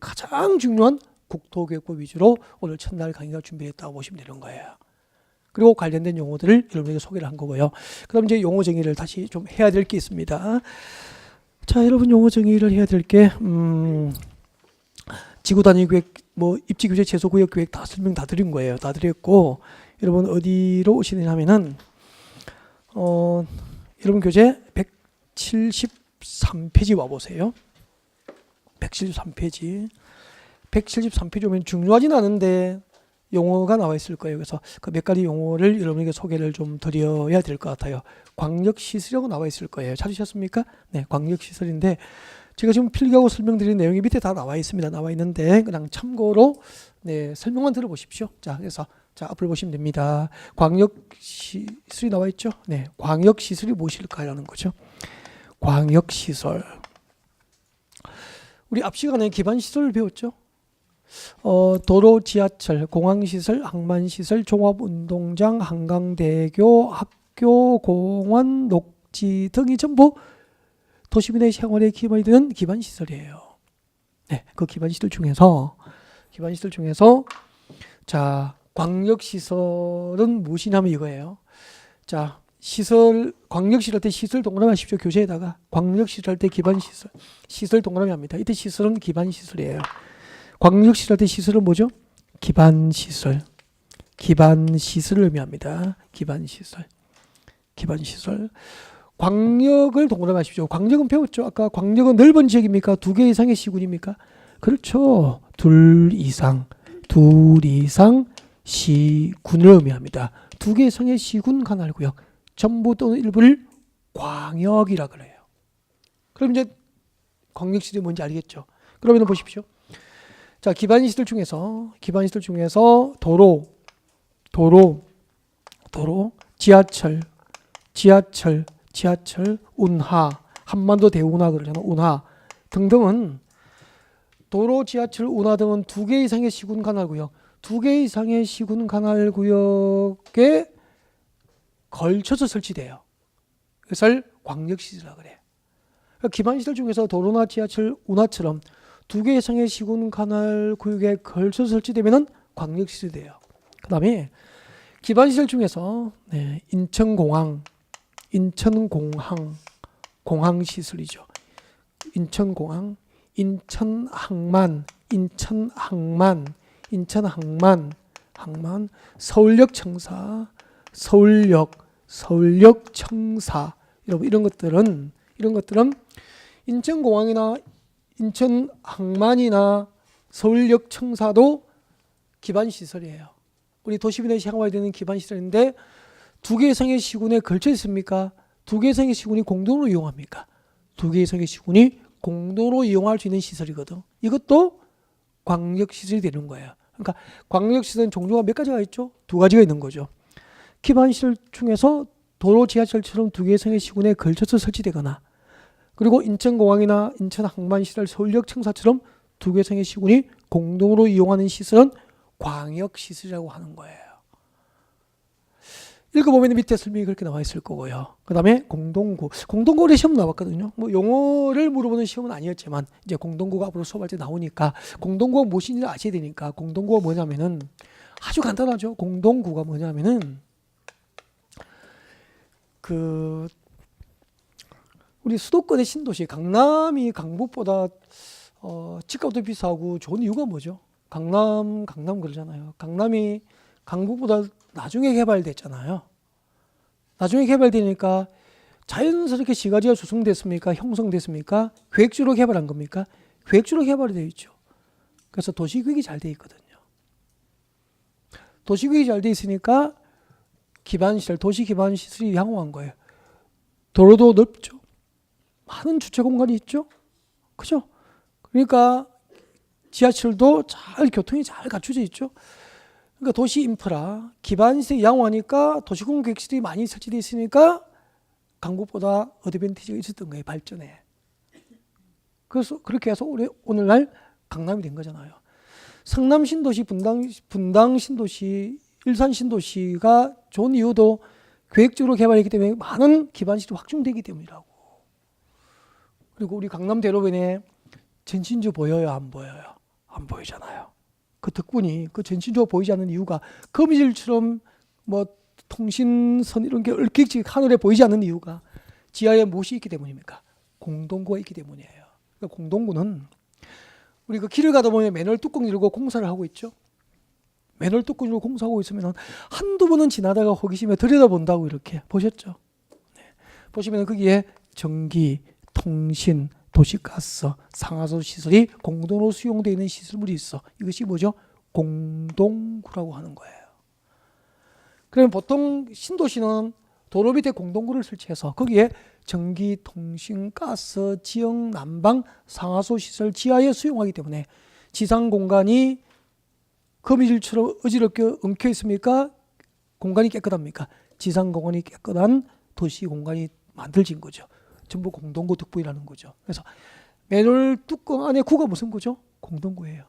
가장 중요한 국토계획법 위주로 오늘 첫날 강의가 준비했다고 보시면 되는 거예요. 그리고 관련된 용어들을 여러분에게 소개를 한 거고요. 그럼 이제 용어 정의를 다시 좀 해야 될 게 있습니다. 자, 여러분 용어 정의를 해야 될 게 지구단위계획, 입지규제, 제소구역계획 다 설명 다 드린 거예요. 다 드렸고 여러분 어디로 오시냐면은 여러분 교재 173페이지 와보세요. 173페이지. 173페이지 오면 중요하진 않은데 용어가 나와 있을 거예요. 그래서 그 몇 가지 용어를 여러분에게 소개를 좀 드려야 될 것 같아요. 광역시설이라고 나와 있을 거예요. 찾으셨습니까? 네, 광역시설인데 제가 지금 필기하고 설명드린 내용이 밑에 다 나와 있습니다. 나와 있는데 그냥 참고로 설명만 들어보십시오. 자, 그래서 앞을 보시면 됩니다. 광역시설이 나와 있죠? 네, 광역시설이 무엇일까라는 거죠. 광역시설. 우리 앞 시간에 기반시설을 배웠죠? 도로, 지하철, 공항시설, 항만시설, 종합운동장, 한강대교, 학교, 공원, 녹지 등이 전부 도시민의 생활에 기반이 되는 기반시설이에요. 네, 그 기반시설 중에서 자, 광역시설은 무엇이냐면 이거예요. 자, 시설, 광역시설 할 때 시설 동그라미 하십시오. 교재에다가 광역시설 할 때 기반시설, 시설 동그라미 합니다. 이때 시설은 기반시설이에요. 광역시설 할 때 시설은 뭐죠? 기반시설, 기반시설을 의미합니다. 기반시설, 기반시설. 광역을 동그라미 하십시오. 광역은 배웠죠? 아까 광역은 넓은 지역입니까? 2개 이상의 시군입니까? 그렇죠. 둘 이상 시군을 의미합니다. 2개 이상의 시군 관할구역, 전부 또는 일부를 광역이라 그래요. 그럼 이제 광역시설이 뭔지 알겠죠? 그러면 보십시오. 자, 기반시설 중에서 도로, 지하철, 운하, 한반도 대운하 그러잖아. 운하 등등은 도로, 지하철, 운하 등은 2개 이상의 시군 관할구역, 2개 이상의 시군 관할구역에 걸쳐서 설치돼요. 그래서 광역시설이라고 그래요. 그러니까 기반시설 중에서 도로나 지하철, 운하처럼 2개 이상의 시군 관할구역에 걸쳐서 설치되면 광역시설이 돼요. 그 다음에 기반시설 중에서 인천공항, 공항시설이죠. 인천공항, 인천항만, 서울역청사, 서울역청사, 여러분 이런 것들은 인천공항이나 인천항만이나 서울역청사도 기반시설이에요. 우리 도시민의 생활에 되는 기반시설인데 2개 이상의 시군에 걸쳐 있습니까? 2개 이상의 시군이 공동으로 이용합니까? 2개 이상의 시군이 공동으로 이용할 수 있는 시설이거든. 이것도 광역시설이 되는 거예요. 그러니까 광역시설은 종류가 몇 가지가 있죠? 2가지가 있는 거죠. 기반시설 중에서 도로, 지하철처럼 2개 이상의 시군에 걸쳐서 설치되거나, 그리고 인천공항이나 인천항만시설, 서울역청사처럼 2개 이상의 시군이 공동으로 이용하는 시설은 광역시설이라고 하는 거예요. 읽어보면 밑에 설명이 그렇게 나와 있을 거고요. 그 다음에 공동구. 공동구를 시험 나왔거든요. 뭐 용어를 물어보는 시험은 아니었지만 이제 공동구가 앞으로 수업할 때 나오니까 공동구가 무엇인지 아셔야 되니까, 공동구가 뭐냐면은 아주 간단하죠. 공동구가 뭐냐면은 우리 수도권의 신도시 강남이 강북보다 집값도 비싸고 좋은 이유가 뭐죠? 강남 그러잖아요. 강남이 강북보다 나중에 개발됐잖아요. 나중에 개발되니까 자연스럽게 시가지가 조성됐습니까? 형성됐습니까? 계획주로 개발한 겁니까? 계획주로 개발이 되어 있죠. 그래서 도시계획이 잘 되어 있거든요. 도시계획이 잘 되어 있으니까 기반시설, 도시 기반시설이 양호한 거예요. 도로도 넓죠. 많은 주차 공간이 있죠. 그죠? 그러니까 지하철도 교통이 잘 갖춰져 있죠. 그러니까 도시 인프라, 기반시설이 양호하니까 도시공원 계획시설이 많이 설치되어 있으니까 강북보다 어드밴티지가 있었던 거예요, 발전에. 그래서 그렇게 해서 오늘날 강남이 된 거잖아요. 성남 신도시, 분당 신도시, 일산 신도시가 좋은 이유도 계획적으로 개발했기 때문에 많은 기반시설이 확충되기 때문이라고. 그리고 우리 강남 대로변에 전신주 보여요, 안 보여요? 안 보이잖아요. 그 덕분이, 그 전신주가 보이지 않는 이유가, 거미줄처럼 뭐 통신선 이런 게 얼격지 하늘에 보이지 않는 이유가 지하에 무엇이 있기 때문입니까? 공동구가 있기 때문이에요. 그러니까 공동구는 우리 그 길을 가다 보면 맨홀 뚜껑 열고 공사를 하고 있죠. 맨홀 뚜껑 열고 공사하고 있으면 한두 번은 지나다가 호기심에 들여다본다고 이렇게 보셨죠? 네. 보시면 거기에 전기, 통신, 도시가스, 상하수 시설이 공동으로 수용되어 있는 시설물이 있어. 이것이 뭐죠? 공동구라고 하는 거예요. 그러면 보통 신도시는 도로 밑에 공동구를 설치해서 거기에 전기, 통신, 가스, 지역, 난방, 상하수 시설 지하에 수용하기 때문에 지상 공간이 거미줄처럼 어지럽게 엉켜 있습니까? 공간이 깨끗합니까? 지상 공간이 깨끗한 도시 공간이 만들어진 거죠. 전부 공동구 덕분이라는 거죠. 그래서 맨홀 뚜껑 안에 구가 무슨 구죠? 공동구예요.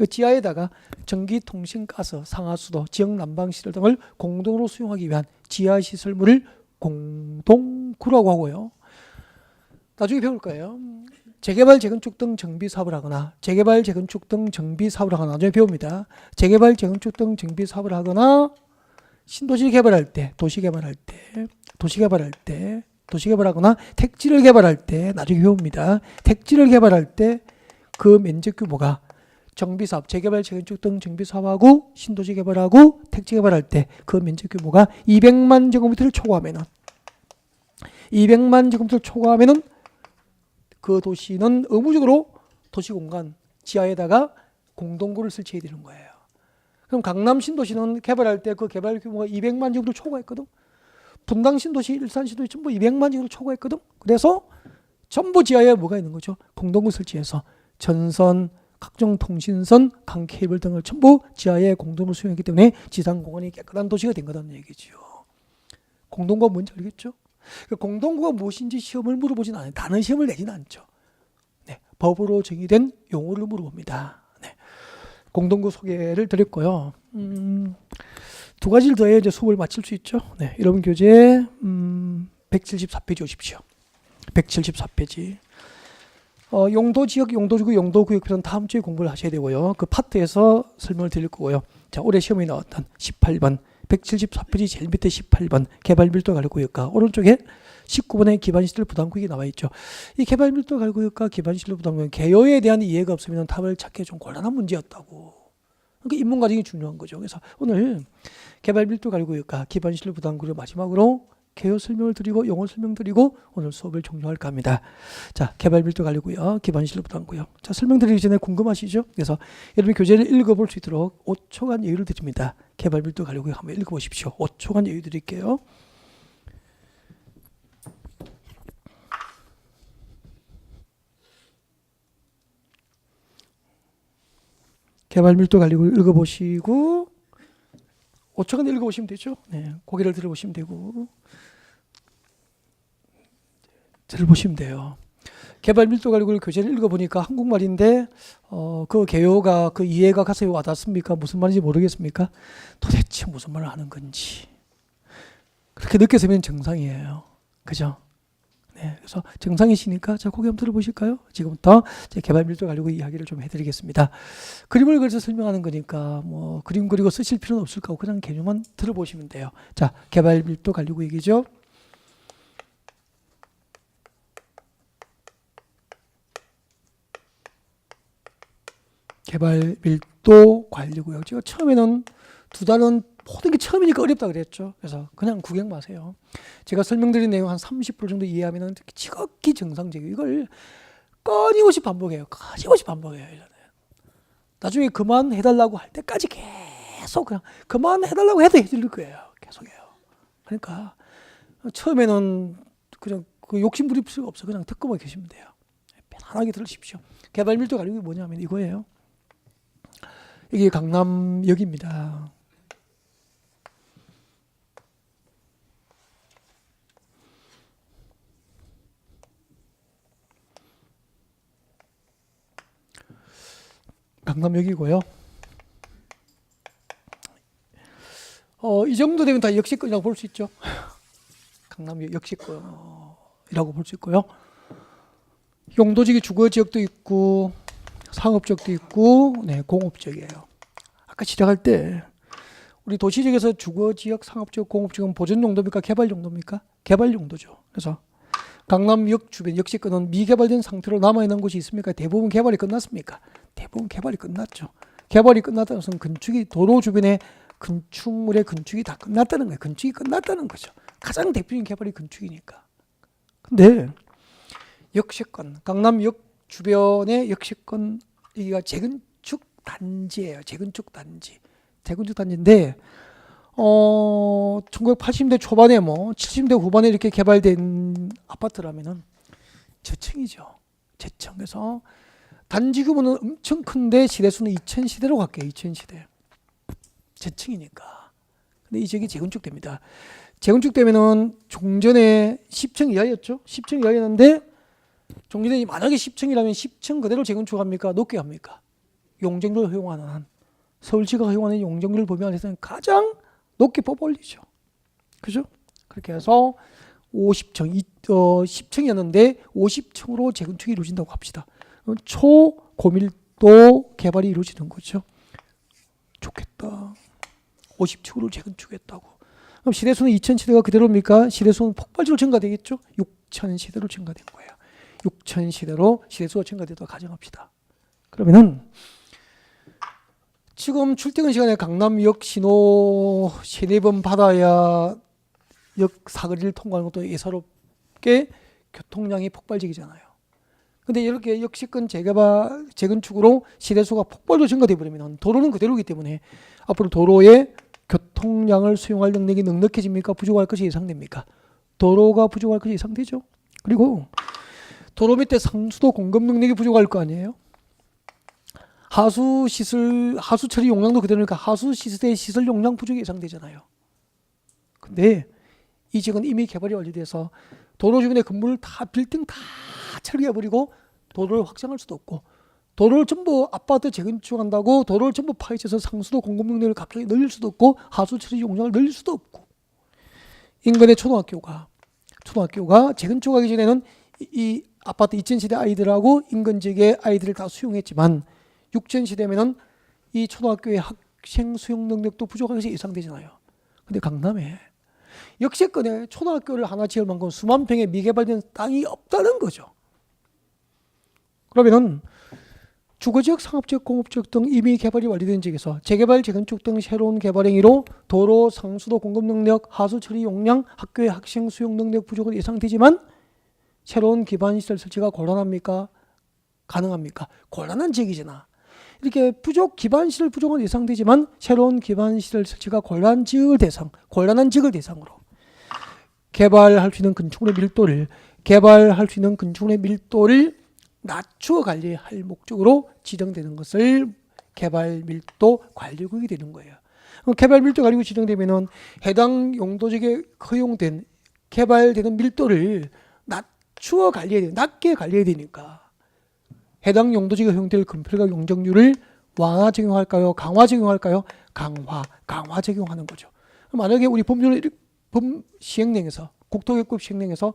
지하에다가 전기, 통신, 가스, 상하수도, 지역 난방 시설 등을 공동으로 수용하기 위한 지하 시설물을 공동구라고 하고요. 나중에 배울 거예요. 재개발, 재건축 등 정비 사업을 하거나, 재개발, 재건축 등 정비 사업을 하거나, 나중에 배웁니다. 재개발, 재건축 등 정비 사업을 하거나, 신도시 개발할 때, 도시 개발할 때, 도시 개발할 때, 도시 개발하거나 택지를 개발할 때 나중에 배웁니다. 택지를 개발할 때 그 면적 규모가 정비사업, 재개발, 재건축 등 정비사업하고 신도시 개발하고 택지 개발할 때 그 면적 규모가 200만 제곱미터를 초과하면은 200만 제곱미터를 초과하면은 그 도시는 의무적으로 도시공간 지하에다가 공동구를 설치해야 되는 거예요. 그럼 강남 신도시는 개발할 때 그 개발 규모가 200만 제곱미터를 초과했거든. 분당 신도시, 일산 신도시 전부 200만 제곱미터를 초과했거든. 그래서 전부 지하에 뭐가 있는 거죠? 공동구 설치해서 전선, 각종 통신선, 강 케이블 등을 전부 지하에 공동으로 수용했기 때문에 지상 공간이 깨끗한 도시가 된 거라는 얘기죠. 공동구가 뭔지 알겠죠? 그러니까 공동구가 무엇인지 시험을 물어보진 않아요. 단어 시험을 내지는 않죠. 네, 법으로 정의된 용어를 물어봅니다. 네, 공동구 소개를 드렸고요. 두 가지를 더해 이제 수업을 마칠 수 있죠. 네, 여러분 교재 174페이지 오십시오. 174페이지. 용도지역, 용도지구, 용도구역표는 다음 주에 공부를 하셔야 되고요. 그 파트에서 설명을 드릴 거고요. 자, 올해 시험에 나왔던 18번, 174페이지 제일 밑에 18번 개발밀도 관리구역과 오른쪽에 19번의 기반시설 부담구역이 나와 있죠. 이 개발밀도 관리구역과 기반시설 부담구역 개요에 대한 이해가 없으면 답을 찾기 좀 곤란한 문제였다고. 그러니까 인문 과정이 중요한 거죠. 그래서 오늘 개발밀도 관리구역과 기반시설 부담구역을 마지막으로 개요 설명을 드리고 용어 설명 드리고 오늘 수업을 종료할까 합니다. 자, 개발밀도 관리구역, 기반시설 부담구역. 자, 설명드리기 전에 궁금하시죠? 그래서 여러분 교재를 읽어볼 수 있도록 5초간 여유를 드립니다. 개발밀도 관리구역 한번 읽어보십시오. 5초간 여유 드릴게요. 개발밀도 관리구역 읽어보시고 5초간 읽어보시면 되죠. 네, 고개를 들어보시면 되고 들어보시면 돼요. 개발밀도 관리구역 교재를 읽어보니까 한국말인데 그 개요가 그 이해가 가슴에 와닿습니까? 무슨 말인지 모르겠습니까? 도대체 무슨 말을 하는 건지 그렇게 느껴지면 정상이에요. 그죠? 네, 그래서 정상이시니까 자 고개 한번 들어보실까요? 지금부터 제 개발밀도 관리구역 이야기를 좀 해드리겠습니다. 그림을 그려서 설명하는 거니까 뭐 그림 그리고 쓰실 필요는 없을 거고 그냥 개념만 들어보시면 돼요. 자, 개발밀도 관리구역이죠. 개발밀도 관리구역. 제가 처음에는 두 달은 모든 게 처음이니까 어렵다 그랬죠. 그래서 그냥 구경 마세요. 제가 설명드린 내용 한 30% 정도 이해하면 지극히 정상적이에요. 이걸 끊임없이 반복해요. 끊임없이 반복해요. 나중에 그만해달라고 할 때까지 계속 그냥 그만해달라고 해도 해줄 거예요. 계속해요. 그러니까 처음에는 그냥 그 욕심 부릴 필요가 없어. 그냥 듣고만 계시면 돼요. 편안하게 들으십시오. 개발밀도 관리구역이 뭐냐면 이거예요. 이게 강남역입니다. 강남역이고요. 이 정도 되면 다 역세권이라고 볼 수 있죠. 강남역 역세권이라고 볼 수 있고요. 용도지구 주거지역도 있고 상업지역도 있고 네, 공업지역이에요. 아까 시작할 때 우리 도시지역에서 주거지역, 상업지역, 공업지역은 보존용도입니까? 개발용도입니까? 개발용도죠. 그래서 강남역 주변 역세권은 미개발된 상태로 남아있는 곳이 있습니까? 대부분 개발이 끝났습니까? 대부분 개발이 끝났죠. 개발이 끝났다는 것은 건축이 도로 주변에 건축물의 건축이 다 끝났다는 거예요. 건축이 끝났다는 거죠. 가장 대표적인 개발이 건축이니까. 근데 역세권, 강남역 주변의 역세권 여기가 재건축 단지예요. 재건축 단지. 재건축 단지인데 1980년대 초반에 뭐 70년대 후반에 이렇게 개발된 아파트라면은 저층이죠. 저층. 그래서 단지 규모는 엄청 큰데 시대수는 2000시대로 갈게요. 2000시대. 저층이니까. 근데 이 지역이 재건축됩니다. 재건축되면은 종전에 10층 이하였죠. 10층 이하였는데 종전에 만약에 10층이라면 10층 그대로 재건축합니까? 높게 합니까? 용적률을 허용하는 한. 서울시가 허용하는 용적률 범위 안에서는 가장 높게 뽑아올리죠. 그죠? 그렇게 해서 50층, 10층이었는데 50층으로 재건축이 이루어진다고 합시다. 초고밀도 개발이 이루어지는 거죠. 좋겠다. 50층으로 재건축했다고. 그럼 시대수는 2000시대가 그대로입니까? 시대수는 폭발적으로 증가되겠죠? 6000시대로 증가된 거예요. 6000시대로 시대수가 증가되도록 가정합시다. 그러면은 지금 출퇴근 시간에 강남역 신호 3-4번 받아야 역 사거리를 통과하는 것도 예사롭게 교통량이 폭발적이잖아요. 근데 이렇게 역시권 재개발, 재건축으로 시대수가 폭발적으로 증가되어 버리면 도로는 그대로이기 때문에 앞으로 도로에 교통량을 수용할 능력이 넉넉해집니까? 부족할 것이 예상됩니까? 도로가 부족할 것이 예상되죠. 그리고 도로 밑에 상수도 공급 능력이 부족할 거 아니에요? 하수 시설, 하수 처리 용량도 그대로니까 하수 시설의 시설 용량 부족이 예상되잖아요. 근데 이 지역은 이미 개발이 완료돼서 도로 주변의 건물 다 빌딩 다 철거해버리고 도로를 확장할 수도 없고, 도로를 전부 아파트 재건축한다고 도로를 전부 파헤쳐서 상수도 공급 능력을 갑자기 늘릴 수도 없고 하수 처리 용량을 늘릴 수도 없고, 인근의 초등학교가 재건축하기 전에는 이 아파트 2000시대 아이들하고 인근 지역의 아이들을 다 수용했지만 6000시대면은 이 초등학교의 학생 수용 능력도 부족한 것이 예상되잖아요. 근데 강남에 역세권에 초등학교를 하나 지을 만큼 수만 평의 미개발된 땅이 없다는 거죠. 그러면은 주거지역, 상업지역, 공업지역 등 이미 개발이 완료된 지역에서 재개발, 재건축 등 새로운 개발 행위로 도로, 상수도 공급 능력, 하수 처리 용량, 학교의 학생 수용 능력 부족은 예상되지만 새로운 기반시설 설치가 곤란합니까? 가능합니까? 곤란한 지역이잖아. 이렇게 기반시설 부족은 예상되지만 새로운 기반시설 설치가 곤란한 지역을 대상으로 개발할 수 있는 건축물의 밀도를 낮추어 관리할 목적으로 지정되는 것을 개발 밀도 관리구역이 되는 거예요. 개발 밀도 관리구역이 지정되면은 해당 용도지역에 허용된 개발되는 밀도를 낮게 관리해야 되니까 해당 용도지역에 허용될 건폐가 용적률을 완화 적용할까요? 강화 적용할까요? 강화 적용하는 거죠. 만약에 우리 시행령에서 국토개혁법 시행령에서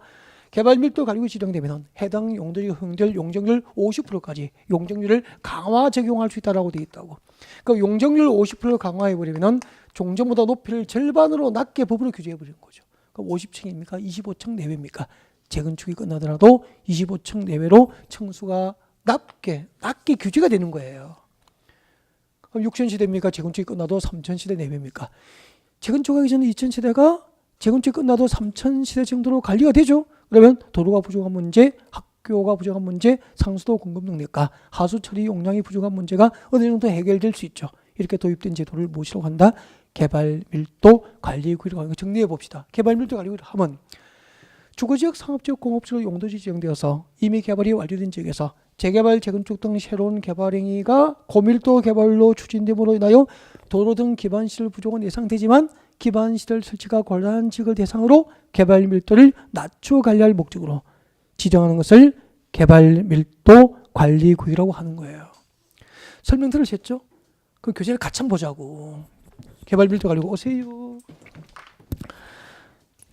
개발 밀도 관리구역이 지정되면 해당 용도지역에 허용될 용적률 50%까지 용적률을 강화 적용할 수 있다라고 되어 있다고. 그러니까 용적률 50% 강화해 버리면 종전보다 높이를 절반으로 낮게 법으로 규제해 버리는 거죠. 그럼 50층입니까? 25층 내외입니까? 재건축이 끝나더라도 25층 내외로 층수가 낮게 규제가 되는 거예요. 그럼 6000시대입니까? 재건축이 끝나도 3000시대 내외입니까? 재건축하기 전에 2000시대가 재건축이 끝나도 3000시대 정도로 관리가 되죠. 그러면 도로가 부족한 문제, 학교가 부족한 문제, 상수도 공급 능력과 하수 처리 용량이 부족한 문제가 어느 정도 해결될 수 있죠. 이렇게 도입된 제도를 무엇이라고 한다? 개발 밀도 관리구역이라고 하는 거 정리해 봅시다. 개발 밀도 관리구역 하면 주거지역, 상업지역, 공업지역 용도지 지정되어서 이미 개발이 완료된 지역에서 재개발, 재건축 등 새로운 개발 행위가 고밀도 개발로 추진됨으로 인하여 도로 등 기반시설 부족은 예상되지만 기반시설 설치가 곤란한 지역을 대상으로 개발 밀도를 낮추어 관리할 목적으로 지정하는 것을 개발 밀도 관리 구역이라고 하는 거예요. 설명 들으셨죠? 그 교재를 같이 한번 보자고. 개발 밀도 관리 구역 오세요.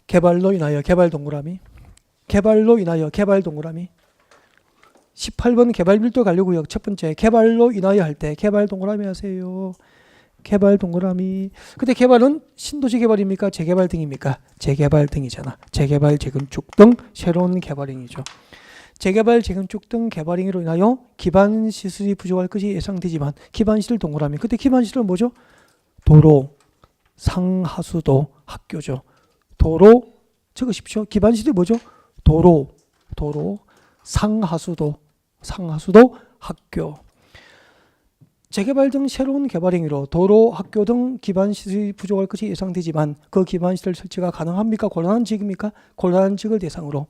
개발로 인하여 개발 동그라미. 18번 개발 밀도 관리 구역 첫 번째 개발로 인하여 할 때 개발 동그라미 하세요. 개발 동그라미. 근데 개발은 신도시 개발입니까? 재개발 등입니까? 재개발 등이잖아. 재개발, 재건축 등 새로운 개발행위죠. 재개발, 재건축 등 개발행위로 인하여 기반시설이 부족할 것이 예상되지만 기반시설 동그라미. 그때 기반시설은 뭐죠? 도로, 상하수도, 학교죠. 도로 적으십시오. 기반시설이 뭐죠? 도로, 상하수도, 학교. 재개발 등 새로운 개발 행위로 도로, 학교 등 기반시설이 부족할 것이 예상되지만 그 기반시설 설치가 가능합니까? 곤란한 지역입니까? 곤란한 지역을 대상으로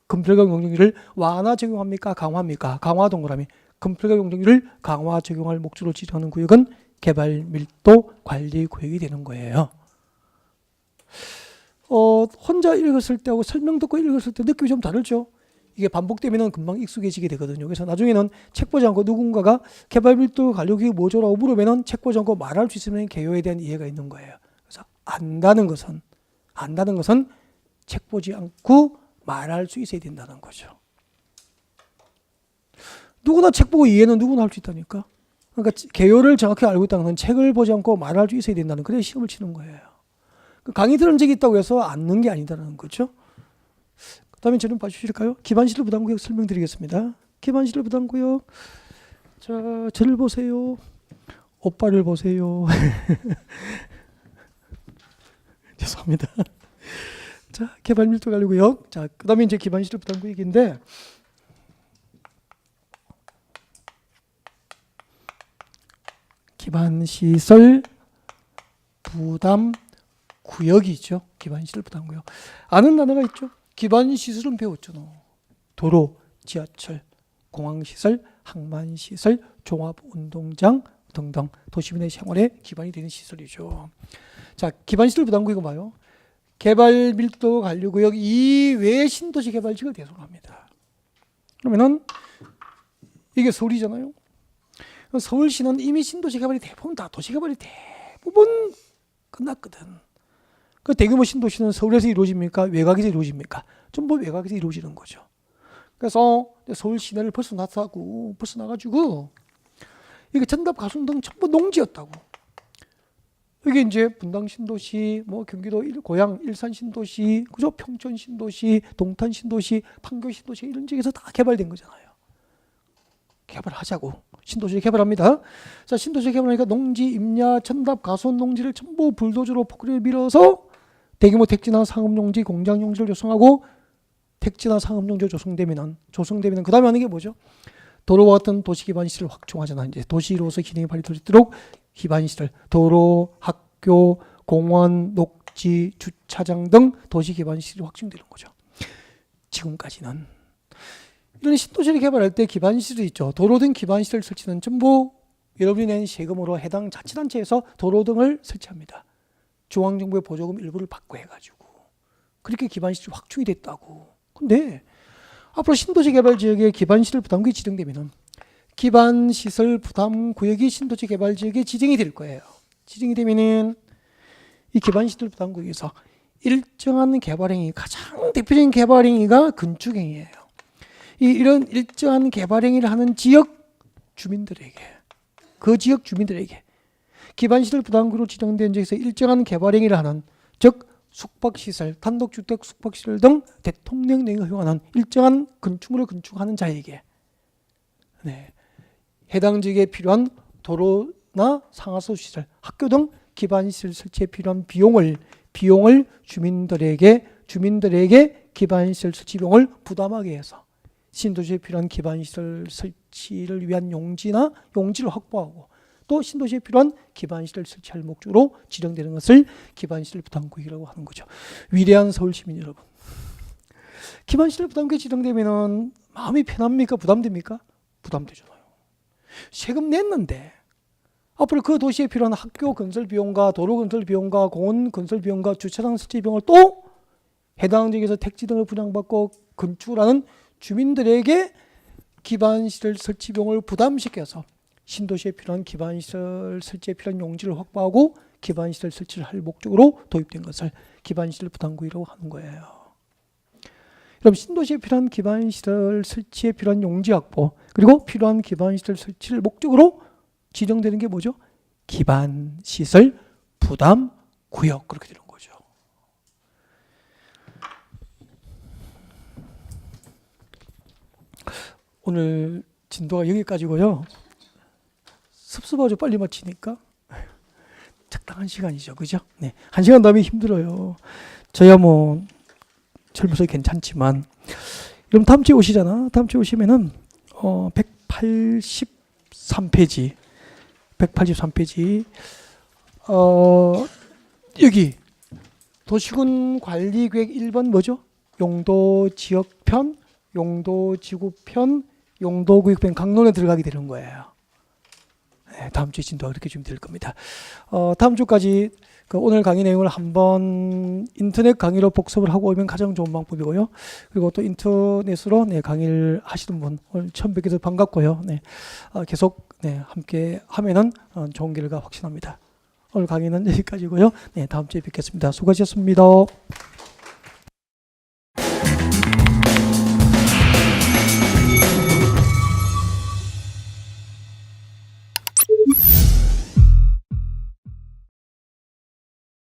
건폐가 용적률을 완화 적용합니까? 강화합니까? 강화 동그라미. 건폐가 용적률을 강화 적용할 목적으로 지정하는 구역은 개발 밀도 관리 구역이 되는 거예요. 혼자 읽었을 때하고 설명 듣고 읽었을 때 느낌이 좀 다르죠? 이게 반복되면 금방 익숙해지게 되거든요. 그래서 나중에는 책 보지 않고 누군가가 개발 밀도 관리 구역이 뭐죠라고 물으면 책 보지 않고 말할 수 있으면 개요에 대한 이해가 있는 거예요. 그래서 안다는 것은 책 보지 않고 말할 수 있어야 된다는 거죠. 누구나 책 보고 이해는 누구나 할 수 있다니까. 그러니까 개요를 정확히 알고 있다는 건 책을 보지 않고 말할 수 있어야 된다는, 그래야 시험을 치는 거예요. 강의 들은 적이 있다고 해서 앉는 게 아니다라는 거죠. 그 다음에 저는 봐주실까요? 기반시설 부담구역 설명드리겠습니다. 기반시설 부담구역. 자, 저를 보세요. 오빠를 보세요. 죄송합니다. 자, 개발 밀도 관리구역. 자, 그 다음에 이제 기반시설 부담구역인데, 기반시설 부담구역이죠. 기반시설 부담구역. 아는 단어가 있죠. 기반시설은 배웠죠. 도로, 지하철, 공항시설, 항만시설, 종합운동장 등등 도시민의 생활에 기반이 되는 시설이죠. 자, 기반시설 부담구역은 뭐예요? 개발 밀도 관리구역 이외의 신도시 개발지역을 대상합니다. 그러면은 이게 서울이잖아요. 서울시는 이미 신도시 개발이 대부분 다 도시 개발이 대부분 끝났거든. 그 대규모 신도시는 서울에서 이루어집니까? 외곽에서 이루어집니까? 전부 외곽에서 이루어지는 거죠. 그래서 서울 시내를 벗어나가지고 이게 전답 가순 등 전부 농지였다고. 이게 이제 분당 신도시, 뭐 경기도 고양 일산 신도시, 그죠? 평촌 신도시, 동탄 신도시, 판교 신도시 이런 지역에서 다 개발된 거잖아요. 개발하자고. 신도시 개발합니다. 자, 신도시 개발하니까 농지, 임야, 천답, 가손 농지를 전부 불도저로 포크레를 밀어서 대규모 택지나 상업용지, 공장용지를 조성하고 택지나 상업용지가 조성되면은 그 다음에 하는 게 뭐죠? 도로와 같은 도시기반시설을 확충하잖아. 이제 도시로서 기능이 발휘될 수 있도록 기반시설, 도로, 학교, 공원, 녹지, 주차장 등 도시기반시설이 확충되는 거죠. 지금까지는 이런 신도시를 개발할 때 기반시설이 있죠. 도로 등 기반시설 설치는 전부 여러분이 낸 세금으로 해당 자치단체에서 도로 등을 설치합니다. 중앙정부의 보조금 일부를 받고 해가지고 그렇게 기반시설이 확충이 됐다고. 근데 앞으로 신도시 개발 지역에 기반시설 부담구역이 지정되면은 기반시설 부담구역이 신도시 개발 지역에 지정이 될 거예요. 지정이 되면은 이 기반시설 부담구역에서 일정한 개발행위, 가장 대표적인 개발행위가 건축행위예요. 이런 일정한 개발행위를 하는 지역 주민들에게, 그 지역 주민들에게 기반시설 부담구역으로 지정된 지역에서 일정한 개발행위를 하는, 즉 숙박시설, 단독주택 숙박시설 등 대통령령이 허용하는 일정한 건축물을 건축하는 자에게 해당 지역에 필요한 도로나 상하수 시설, 학교 등 기반시설 설치에 필요한 비용을 주민들에게 기반시설 설치 비용을 부담하게 해서 신도시에 필요한 기반시설 설치를 위한 용지를 확보하고 또 신도시에 필요한 기반시설을 설치할 목적으로 지정되는 것을 기반시설 부담구역이라고 하는 거죠. 위대한 서울 시민 여러분, 기반시설 부담구역이 지정되면 마음이 편합니까? 부담됩니까? 부담되잖아요. 세금 냈는데 앞으로 그 도시에 필요한 학교 건설 비용과 도로 건설 비용과 공원 건설 비용과 주차장 설치 비용을 또 해당 지역에서 택지 등을 분양받고 건축을 하는 주민들에게 기반시설 설치 비용을 부담시켜서 신도시에 필요한 기반시설 설치에 필요한 용지를 확보하고 기반시설 설치를 할 목적으로 도입된 것을 기반시설 부담구역이라고 하는 거예요. 그럼 신도시에 필요한 기반시설 설치에 필요한 용지 확보 그리고 필요한 기반시설 설치를 목적으로 지정되는 게 뭐죠? 기반시설 부담구역, 그렇게 되는 거죠. 오늘 진도가 여기까지고요. 섭섭하죠. 빨리 마치니까. 적당한 시간이죠. 그죠? 네. 1시간 다음에 힘들어요. 저야 뭐 젊어서 괜찮지만 여러분 다음 주에 오시잖아. 다음 주에 오시면은 183페이지 여기 도시군 관리계획 1번 뭐죠? 용도지역편, 용도지구편, 용도구역편 강론에 들어가게 되는 거예요. 네, 다음 주에 진도가 그렇게 준비될 겁니다. 다음 주까지 오늘 강의 내용을 한번 인터넷 강의로 복습을 하고 오면 가장 좋은 방법이고요. 그리고 또 인터넷으로 강의를 하시는 분 오늘 처음 뵙게 돼서 반갑고요. 계속 함께 하면은 좋은 결과 확신합니다. 오늘 강의는 여기까지고요. 다음 주에 뵙겠습니다. 수고하셨습니다.